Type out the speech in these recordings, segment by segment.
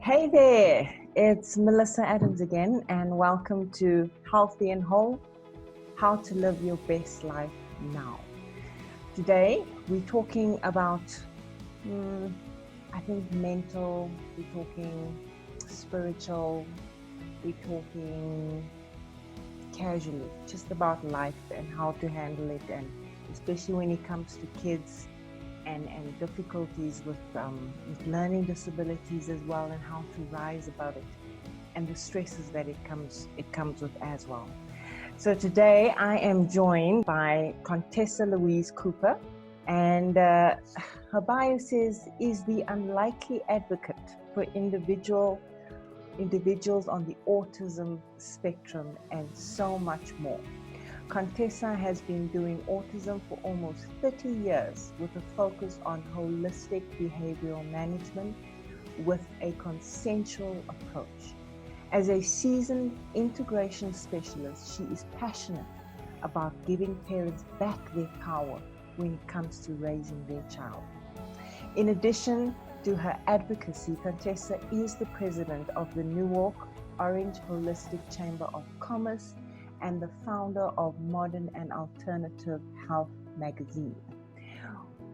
Hey there, it's Melissa Adams again, and welcome to Healthy and Whole, How to Live Your Best Life Now. Today, we're talking about, I think mental, we're talking spiritual, we're talking casually, just about life and how to handle it, and especially when it comes to kids and difficulties with learning disabilities as well, and how to rise above it and the stresses that it comes with as well. So today I am joined by Contessa Louise Cooper, and her bio says is the unlikely advocate for individuals on the autism spectrum and so much more. Contessa has been doing autism for almost 30 years with a focus on holistic behavioral management with a consensual approach. As a seasoned integration specialist, she is passionate about giving parents back their power when it comes to raising their child. In addition to her advocacy, Contessa is the president of the Newark Orange Holistic Chamber of Commerce and the founder of Modern and Alternative Health magazine.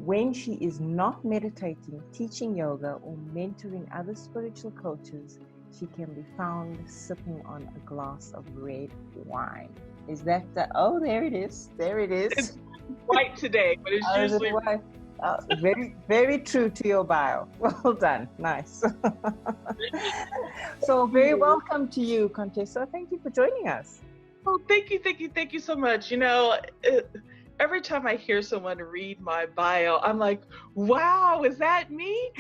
When she is not meditating, teaching yoga, or mentoring other spiritual coaches, she can be found sipping on a glass of red wine. Is that oh, there it is. There it is. It's white today, but it's usually white. Very, very true to your bio. Well done. Nice. So very welcome to you, Contessa. Thank you for joining us. Oh, thank you so much. Every time I hear someone read my bio, I'm like, wow, is that me?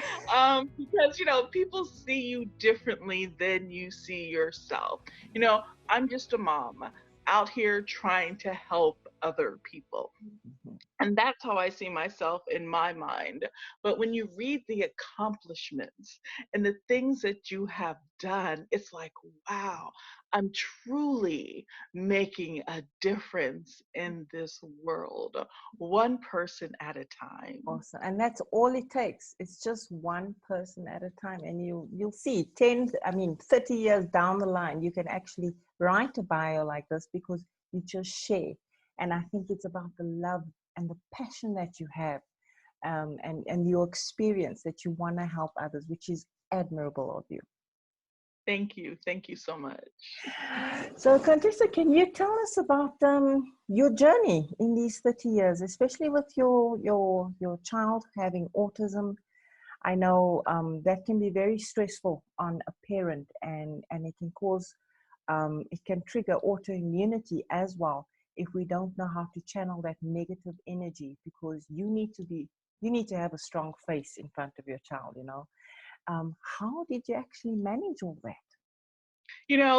Because, people see you differently than you see yourself. I'm just a mom out here trying to help other people. And that's how I see myself in my mind. But when you read the accomplishments and the things that you have done, it's like, wow, I'm truly making a difference in this world, one person at a time. Awesome. And that's all it takes. It's just one person at a time. And you'll see 30 years down the line, you can actually write a bio like this because you just share. And I think it's about the love and the passion that you have, and your experience that you want to help others, which is admirable of you. Thank you so much. So Contessa, can you tell us about your journey in these 30 years, especially with your child having autism? I know that can be very stressful on a parent, and it can cause, it can trigger autoimmunity as well if we don't know how to channel that negative energy, because you need to have a strong face in front of your child, How did you actually manage all that?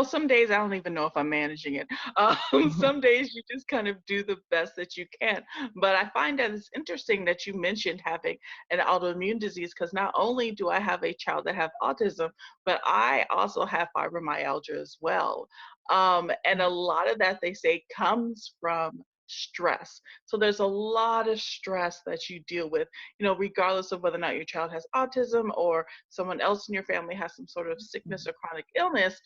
Some days I don't even know if I'm managing it. Some days you just kind of do the best that you can. But I find that it's interesting that you mentioned having an autoimmune disease, because not only do I have a child that have autism, but I also have fibromyalgia as well. And a lot of that, they say, comes from stress. So there's a lot of stress that you deal with, regardless of whether or not your child has autism or someone else in your family has some sort of sickness or chronic illness.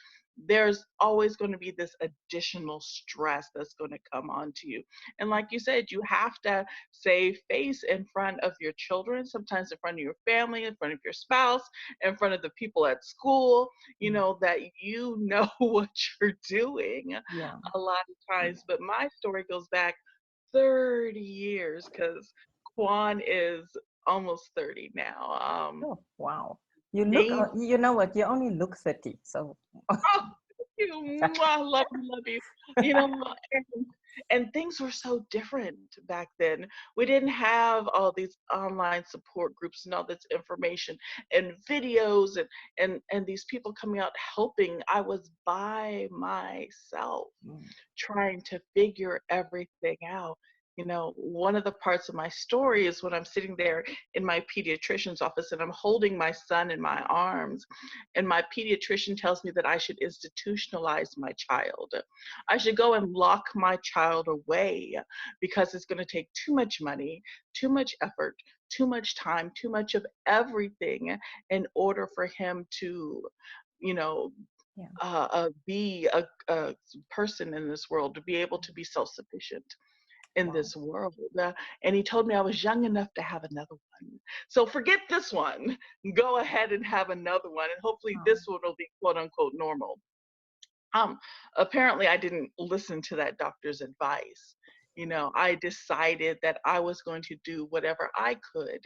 There's always going to be this additional stress that's going to come onto you. And like you said, you have to save face in front of your children, sometimes in front of your family, in front of your spouse, in front of the people at school, that what you're doing a lot of times. But my story goes back 30 years, because Quan is almost 30 now. Oh, wow. You look, you know what, you only look 30, so. Oh, you, love you. And things were so different back then. We didn't have all these online support groups and all this information and videos and these people coming out helping. I was by myself trying to figure everything out. One of the parts of my story is when I'm sitting there in my pediatrician's office and I'm holding my son in my arms, and my pediatrician tells me that I should institutionalize my child. I should go and lock my child away because it's going to take too much money, too much effort, too much time, too much of everything in order for him to, you know, Yeah. be a person in this world, to be able to be self-sufficient in Wow. this world. And he told me I was young enough to have another one. So forget this one. Go ahead and have another one. And hopefully Wow. this one will be quote unquote normal. Um, Apparently I didn't listen to that doctor's advice. You know, I decided that I was going to do whatever I could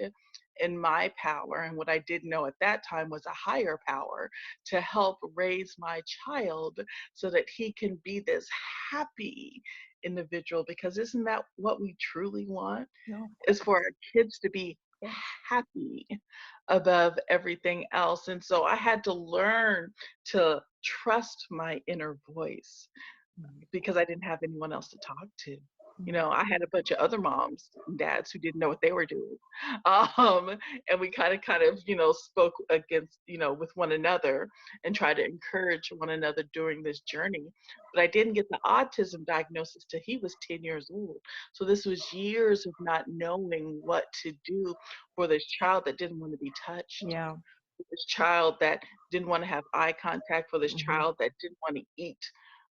in my power. And what I didn't know at that time was a higher power to help raise my child so that he can be this happy individual. Because isn't that what we truly want? No, of Is for course. our kids to be Yes. happy above everything else. And so I had to learn to trust my inner voice Mm. because I didn't have anyone else to talk to. You Mm. know, I had a bunch of other moms and dads who didn't know what they were doing. Um, and we kind of, spoke against, with one another and tried to encourage one another during this journey. But I didn't get the autism diagnosis till he was 10 years old. So this was years of not knowing what to do for this child that didn't want to be touched, Yeah. for this child that didn't want to have eye contact, for this Mm-hmm. child that didn't want to eat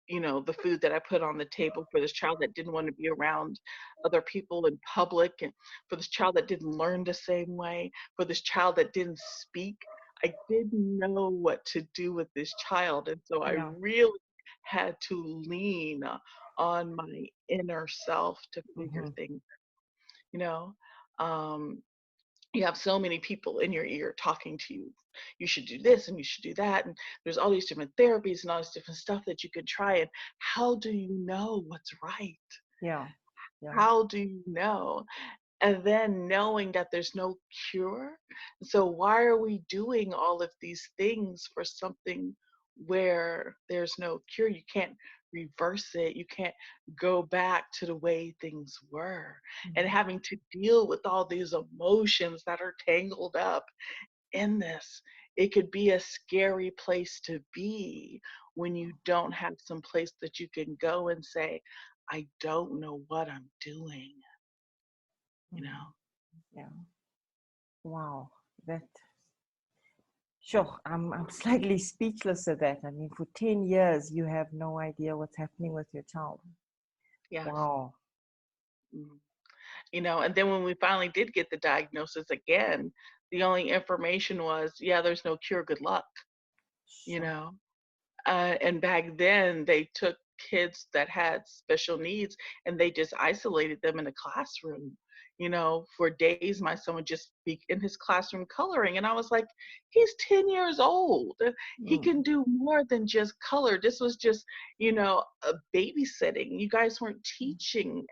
the food that I put on the table, for this child that didn't want to be around other people in public, and for this child that didn't learn the same way, for this child that didn't speak. I didn't know what to do with this child. And so I Yeah. really had to lean on my inner self to figure Mm-hmm. things, you know. Um, you have so many people in your ear talking to you. You should do this and you should do that. And there's all these different therapies and all this different stuff that you could try. And how do you know what's right? Yeah. Yeah. How do you know? And then knowing that there's no cure. So why are we doing all of these things for something where there's no cure? You can't reverse it. You can't go back to the way things were. And Mm. having to deal with all these emotions that are tangled up in this, it could be a scary place to be when you don't have some place that you can go and say, I don't know what I'm doing, you Mm. know? Yeah. Wow. That. Sure. I'm slightly speechless at that. I mean, for 10 years, you have no idea what's happening with your child. Yes. Wow. Mhm. And then when we finally did get the diagnosis again, the only information was, yeah, there's no cure, good luck, you Sure. know? And back then, they took kids that had special needs and they just isolated them in a classroom. For days, my son would just be in his classroom coloring. And I was like, he's 10 years old. He Mm. can do more than just color. This was just, a babysitting. You guys weren't teaching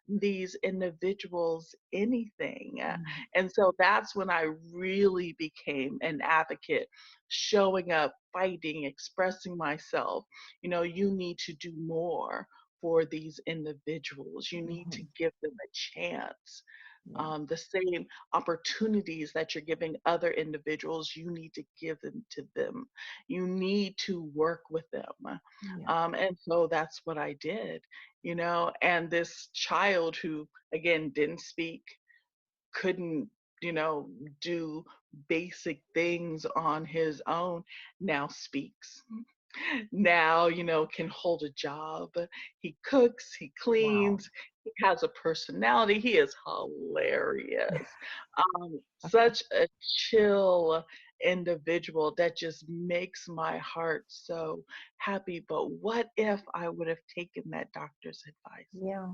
these individuals anything. Mm. And so that's when I really became an advocate, showing up, fighting, expressing myself. You need to do more for these individuals. You need to Mhm. give them a chance. Yeah. The same opportunities that you're giving other individuals, you need to give them to them. You need to work with them. Yeah. And so that's what I did, and this child who, again, didn't speak, couldn't, do basic things on his own, now speaks. Now, can hold a job. He cooks, he Wow. cleans, he has a personality. He is hilarious. Such a chill individual that just makes my heart so happy. But what if I would have taken that doctor's advice? Yeah.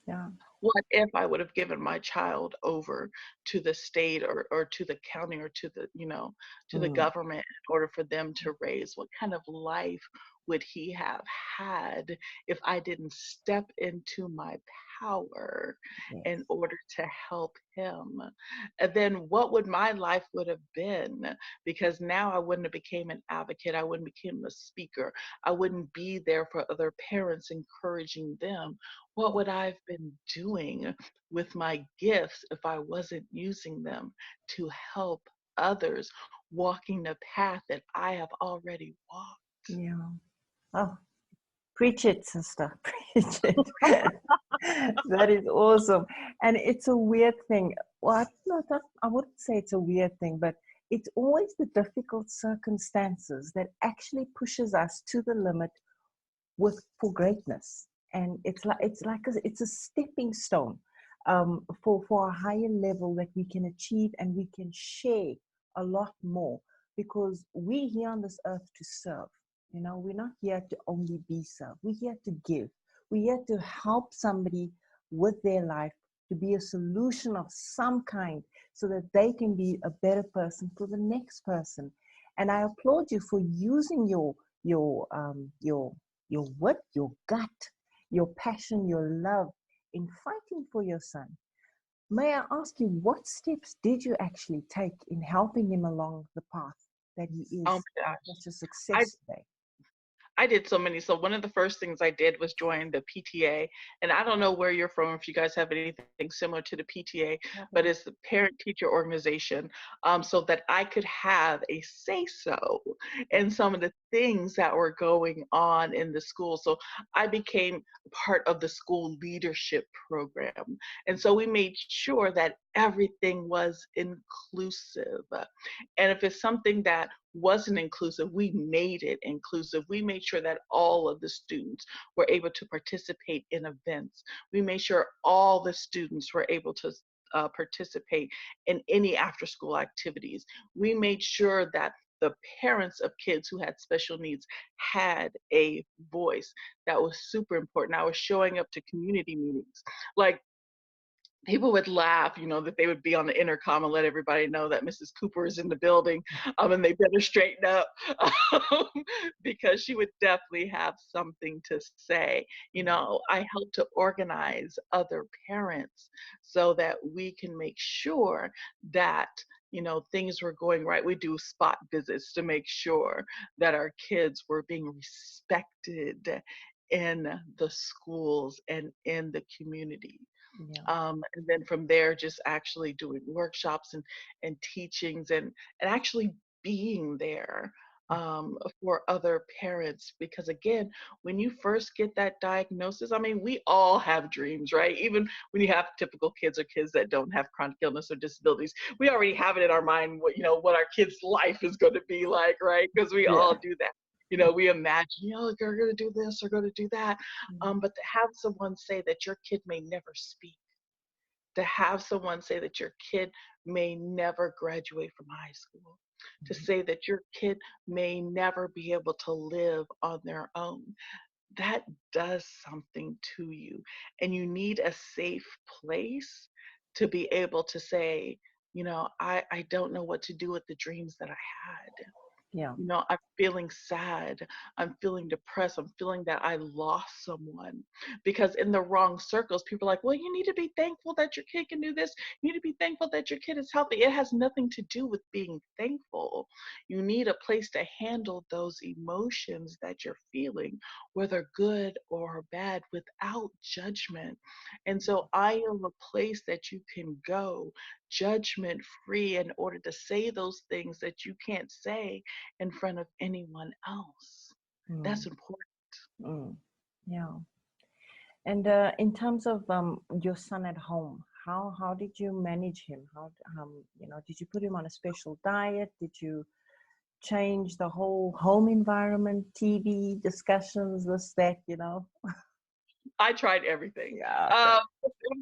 Yeah. What if I would have given my child over to the state or to the county or to the Mm. government in order for them to raise? What kind of life would he have had if I didn't step into my power Yes. in order to help him? And then what would my life would have been? Because now I wouldn't have became an advocate. I wouldn't become a speaker. I wouldn't be there for other parents, encouraging them. What would I have been doing with my gifts if I wasn't using them to help others walking the path that I have already walked? Yeah. Oh, preach it, sister. Preach it. That is awesome. And it's a weird thing. well, I wouldn't say it's a weird thing, but it's always the difficult circumstances that actually pushes us to the limit with for greatness. And it's a stepping stone for a higher level that we can achieve, and we can share a lot more, because we're here on this earth to serve. We're not here to only be served. We're here to give. We're here to help somebody with their life, to be a solution of some kind, so that they can be a better person for the next person. And I applaud you for using your your wit, your gut, your passion, your love in fighting for your son. May I ask you, what steps did you actually take in helping him along the path that he Oh is my gosh. such a I success today? I did so many. So one of the first things I did was join the PTA. And I don't know where you're from, if you guys have anything similar to the PTA, but it's the parent teacher organization, so that I could have a say so in some of the things that were going on in the school. So I became part of the school leadership program. And so we made sure that everything was inclusive. And if it's something that wasn't inclusive, we made it inclusive. We made sure that all of the students were able to participate in events. We made sure all the students were able to participate in any after school activities. We made sure that the parents of kids who had special needs had a voice. That was super important. I was showing up to community meetings. Like, people would laugh, that they would be on the intercom and let everybody know that Mrs. Cooper is in the building, and they better straighten up, um, because she would definitely have something to say. I help to organize other parents so that we can make sure that things were going right. We do spot visits to make sure that our kids were being respected in the schools and in the community. Yeah, And then from there, just actually doing workshops and teachings, and actually being there for other parents. Because again, when you first get that diagnosis, I mean, we all have dreams, right? Even when you have typical kids or kids that don't have chronic illness or disabilities, we already have it in our mind what our kids' life is going to be like, right? Because we yeah, all do that. We imagine, they're going to do this or going to do that. But to have someone say that your kid may never speak, to have someone say that your kid may never graduate from high school, to say that your kid may never be able to live on their own, that does something to you. And you need a safe place to be able to say, I don't know what to do with the dreams that I had. yeah, I'm feeling sad. I'm feeling depressed. I'm feeling that I lost someone. Because in the wrong circles, people are like, well, you need to be thankful that your kid can do this. You need to be thankful that your kid is healthy. It has nothing to do with being thankful. You need a place to handle those emotions that you're feeling, whether good or bad, without judgment. And so I am a place that you can go judgment free in order to say those things that you can't say in front of anyone else. mm, That's important. mm, yeah. And in terms of your son at home, how did you manage him? Did you put him on a special diet? Did you change the whole home environment, TV discussions, this, that? I tried everything. Yeah, okay. Um,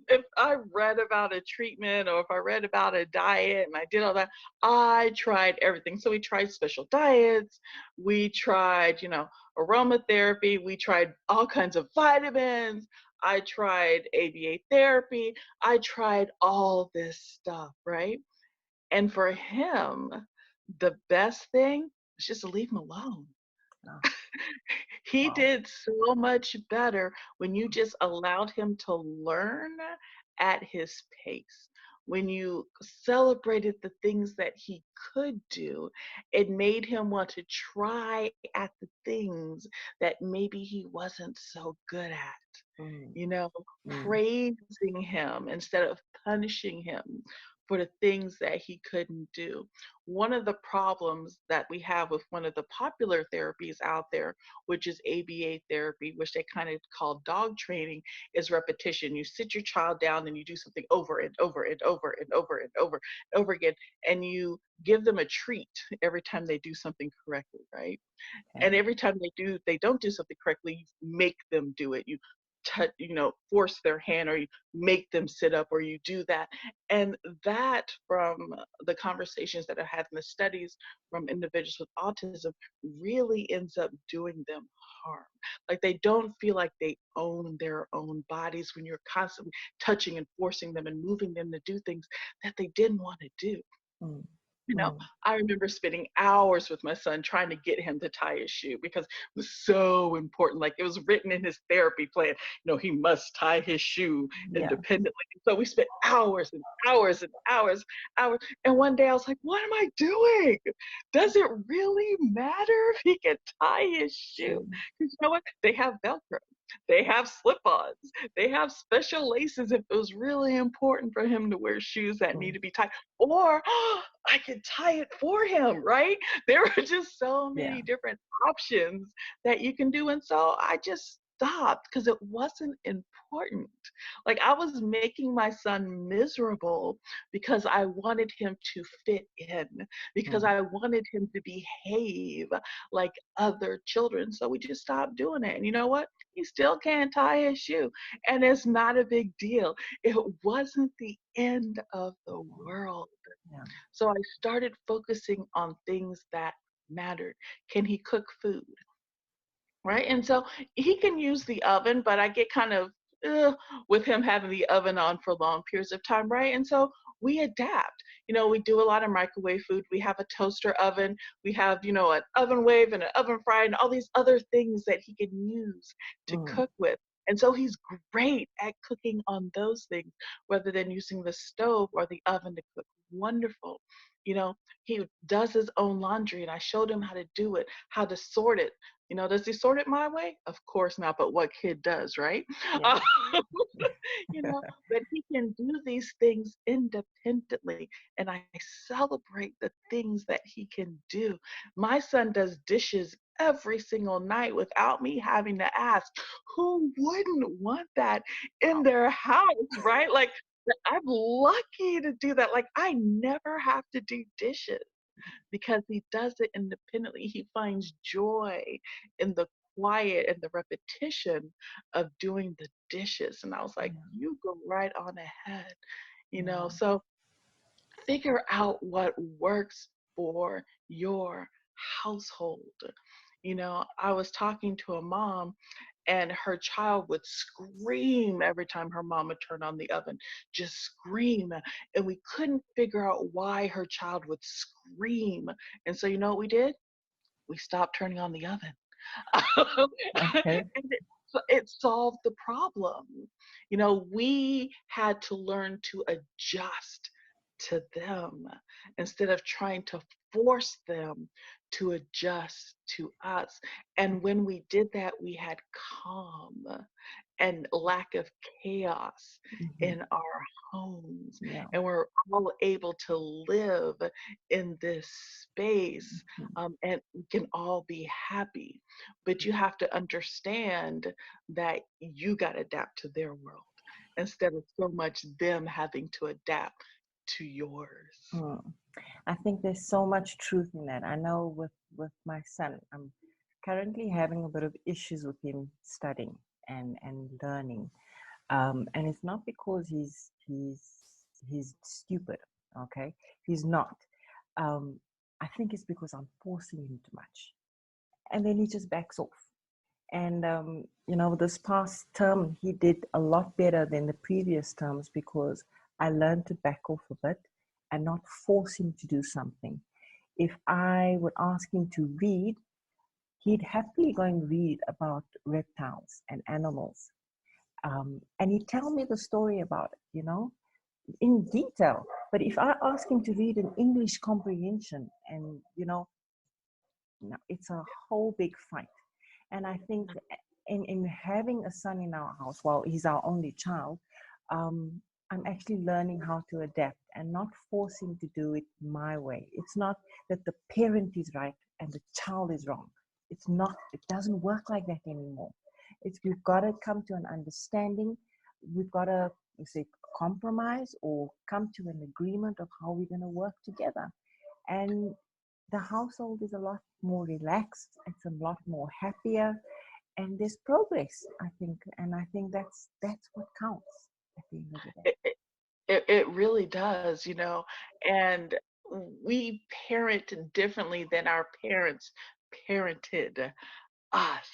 if I read about a treatment or if I read about a diet and I did all that, I tried everything. So we tried special diets, we tried, aromatherapy, we tried all kinds of vitamins, I tried ABA therapy, I tried all this stuff, right? And for him, the best thing was just to leave him alone. Oh, He wow. did so much better when you just allowed him to learn at his pace. When you celebrated the things that he could do, it made him want to try at the things that maybe he wasn't so good at. Mm, You know, mm, praising him instead of punishing him, for the things that he couldn't do. One of the problems that we have with one of the popular therapies out there, which is ABA therapy, which they kind of call dog training, is repetition. You sit your child down and you do something over and over and over and over and over and over again, and you give them a treat every time they do something correctly, right? Okay. And every time they don't do something correctly, you make them do it. You touch, force their hand, or you make them sit up, or you do that. And that, from the conversations that I had in the studies from individuals with autism, really ends up doing them harm. Like, they don't feel like they own their own bodies when you're constantly touching and forcing them and moving them to do things that they didn't want to do. Mm, You know, mm, I remember spending hours with my son trying to get him to tie his shoe because it was so important. Like, it was written in his therapy plan, he must tie his shoe yeah. independently. So we spent hours and hours and hours. And one day I was like, what am I doing? Does it really matter if he can tie his shoe? Sure. Because you know what? They have Velcro. They have slip-ons. They have special laces if it was really important for him to wear shoes that need Mm, to be tied. Or I could tie it for him, right? There are just so yeah. many different options that you can do. And so I just stopped because it wasn't important. Like, I was making my son miserable because I wanted him to fit in, because Mm, I wanted him to behave like other children. So we just stopped doing it. And you know what? He still can't tie his shoe. And it's not a big deal. It wasn't the end of the world. yeah. So I started focusing on things that mattered. Can he cook food? Right? And so he can use the oven, but I get kind of with him having the oven on for long periods of time, right? And so we adapt. We do a lot of microwave food. We have a toaster oven. We have, an oven wave and an oven fryer and all these other things that he can use to Mm, cook with. And so he's great at cooking on those things rather than using the stove or the oven to cook. Wonderful. He does his own laundry, and I showed him how to do it, how to sort it. Does he sort it my way? Of course not, but what kid does, right? yeah. Um, but he can do these things independently, and I celebrate the things that he can do. My son does dishes every single night without me having to ask. Who wouldn't want that in their house, right? Like, I'm lucky to do that. Like, I never have to do dishes because he does it independently. He finds joy in the quiet and the repetition of doing the dishes. And I was like, Yeah. you go right on ahead, Yeah. So figure out what works for your household. I was talking to a mom, and her child would scream every time her mom would turn on the oven, just scream. And we couldn't figure out why her child would scream. And so, you know what we did? We stopped turning on the oven. Okay. And it solved the problem. We had to learn to adjust to them instead of trying to force them to adjust to us. And when we did that, we had calm and lack of chaos Hmm. in our homes. Yeah. And we're all able to live in this space, Mhm. and we can all be happy. But you have to understand that you got to adapt to their world instead of so much them having to adapt to yours. Mm. I think there's so much truth in that. I know with my son, I'm currently having a bit of issues with him studying and learning. And it's not because he's stupid, okay? He's not. Um, I think it's because I'm forcing him too much, and then he just backs off. And this past term, he did a lot better than the previous terms because I learned to back off a bit and not force him to do something. If I would ask him to read, he'd happily go and read about reptiles and animals. And he'd tell me the story about it, in detail. But if I ask him to read an English comprehension, and no, it's a whole big fight. And I think in having a son in our house, well, he's our only child, um, I'm actually learning how to adapt and not forcing to do it my way. It's not that the parent is right and the child is wrong. It's not, it doesn't work like that anymore. It's we've got to come to an understanding. We've got to say compromise or come to an agreement of how we're going to work together. And the household is a lot more relaxed. It's a lot more happier, and there's progress, I think. And I think that's what counts at the end of the day. It, it, it really does, you know, and we parent differently than our parents parented us,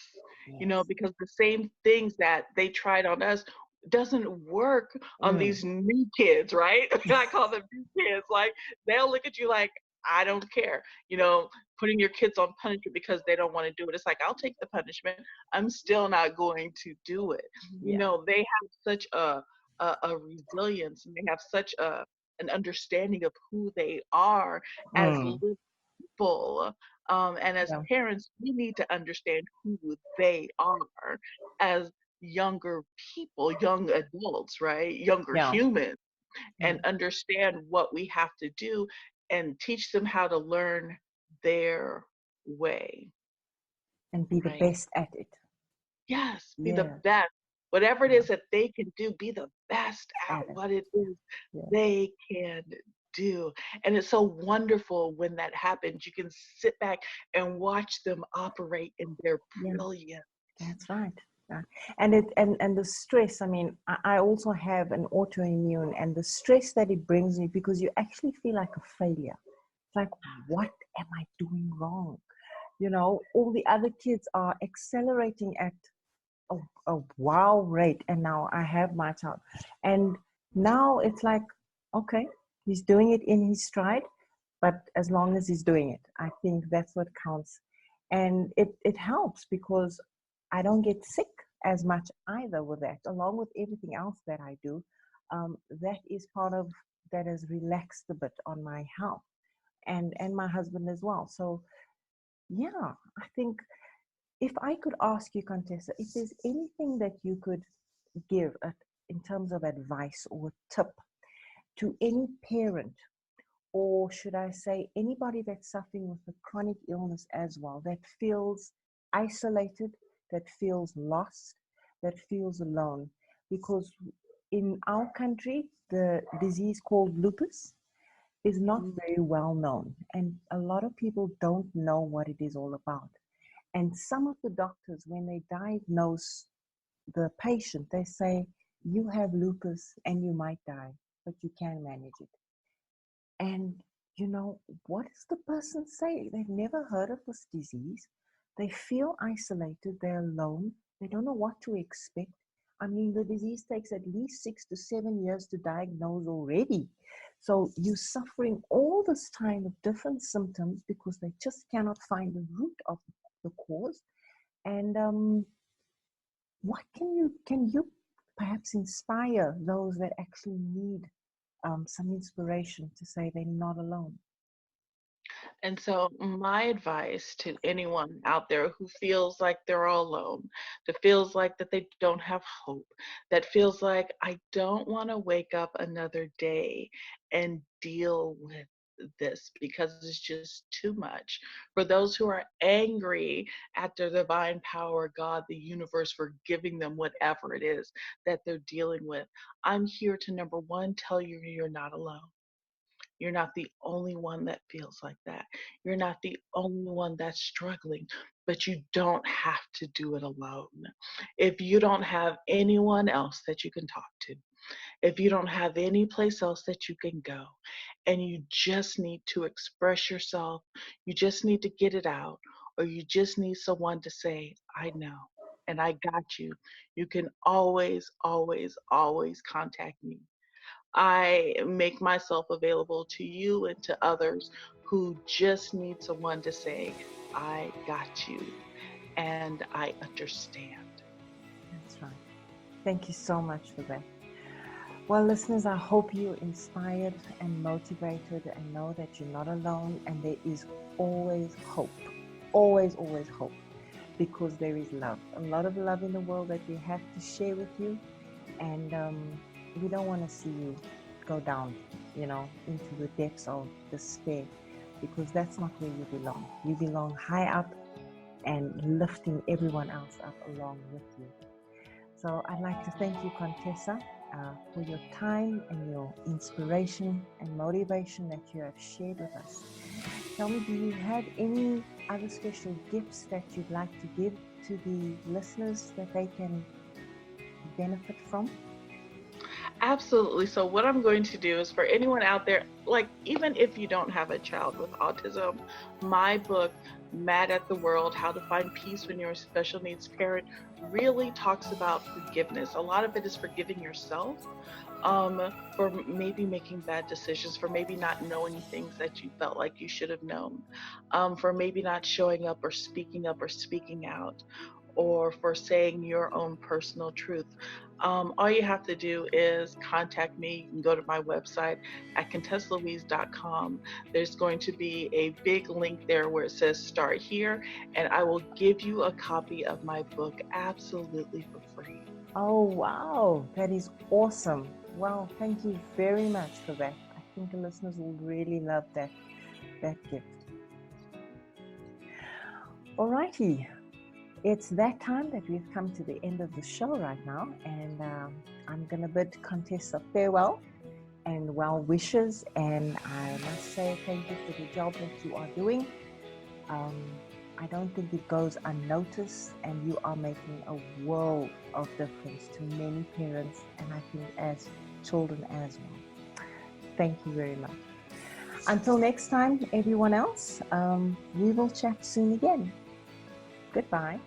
you know, Yes. because the same things that they tried on us doesn't work on Mm. these new kids, right? I call them new kids. Like they'll look at you like, I don't care, you know, putting your kids on punishment because they don't want to do it. It's like, I'll take the punishment. I'm still not going to do it. You Yeah. know, they have such a resilience, and they have such an understanding of who they are as Mm. people. And as Yeah. parents, we need to understand who they are as younger people, young adults, right? Younger Yeah. humans, Yeah. and understand what we have to do and teach them how to learn their way, And be the right? best at it. Yes, be the Yeah. best. Whatever it Yeah. is that they can do, be the best at At it. what it is Yeah. they can do. And it's so wonderful when that happens. You can sit back and watch them operate in their Yeah. brilliance. That's right. Yeah. And the stress, I mean, I also have an autoimmune, and the stress that it brings me, because you actually feel like a failure. It's like, what am I doing wrong? You know, all the other kids are accelerating at a wow rate, and now I have my child. And now it's like, okay, he's doing it in his stride, but as long as he's doing it, I think that's what counts. And it helps because I don't get sick as much either with that, along with everything else that I do. That is part of that has relaxed a bit on my health, and my husband as well. So yeah, I think if I could ask you, Contessa, if there's anything that you could give in terms of advice or tip to any parent, or should I say anybody that's suffering with a chronic illness as well, that feels isolated, that feels lost, that feels alone, because in our country, the disease called lupus is not Mm. very well known, and a lot of people don't know what it is all about. And some of the doctors, when they diagnose the patient, they say, you have lupus and you might die, but you can manage it. And you know, what does the person say? They've never heard of this disease. They feel isolated, they're alone, they don't know what to expect. I mean, the disease takes at least 6 to 7 years to diagnose already. So you're suffering all this time with different symptoms because they just cannot find the root of the cause. And what can you perhaps inspire those that actually need some inspiration to say they're not alone? And so, my advice to anyone out there who feels like they're all alone, that feels like that they don't have hope, that feels like I don't want to wake up another day and deal with this because it's just too much. For those who are angry at the divine power, God, the universe, for giving them whatever it is that they're dealing with, I'm here to number one, tell you you're not alone. You're not the only one that feels like that. You're not the only one that's struggling, but you don't have to do it alone. If you don't have anyone else that you can talk to, if you don't have any place else that you can go, and you just need to express yourself, you just need to get it out, or you just need someone to say, I know, and I got you, you can always, always, always contact me. I make myself available to you and to others who just need someone to say, I got you and I understand. That's right. Thank you so much for that. Well, listeners, I hope you're inspired and motivated and know that you're not alone, and there is always hope. Always, always hope, because there is love. A lot of love in the world that we have to share with you. And we don't want to see you go down, into the depths of despair, because that's not where you belong. You belong high up and lifting everyone else up along with you. So I'd like to thank you, Contessa, for your time and your inspiration and motivation that you have shared with us. Tell me, do you have any other special gifts that you'd like to give to the listeners that they can benefit from? Absolutely. So what I'm going to do is, for anyone out there, like, even if you don't have a child with autism, my book, Mad at the World, How to Find Peace When You're a Special Needs Parent, really talks about forgiveness. A lot of it is forgiving yourself, for maybe making bad decisions, for maybe not knowing things that you felt like you should have known, for maybe not showing up or speaking out, or for saying your own personal truth. All you have to do is contact me. You can go to my website at contessalouise.com. There's going to be a big link there where it says start here, and I will give you a copy of my book absolutely for free. Oh, wow. That is awesome. Well, thank you very much for that. I think the listeners will really love that gift. Alrighty. It's that time that we've come to the end of the show right now, and I'm going to bid Contessa farewell and well wishes, and I must say thank you for the job that you are doing. I don't think it goes unnoticed, and you are making a world of difference to many parents, and I think as children as well. Thank you very much. Until next time, everyone else, we will chat soon again. Goodbye.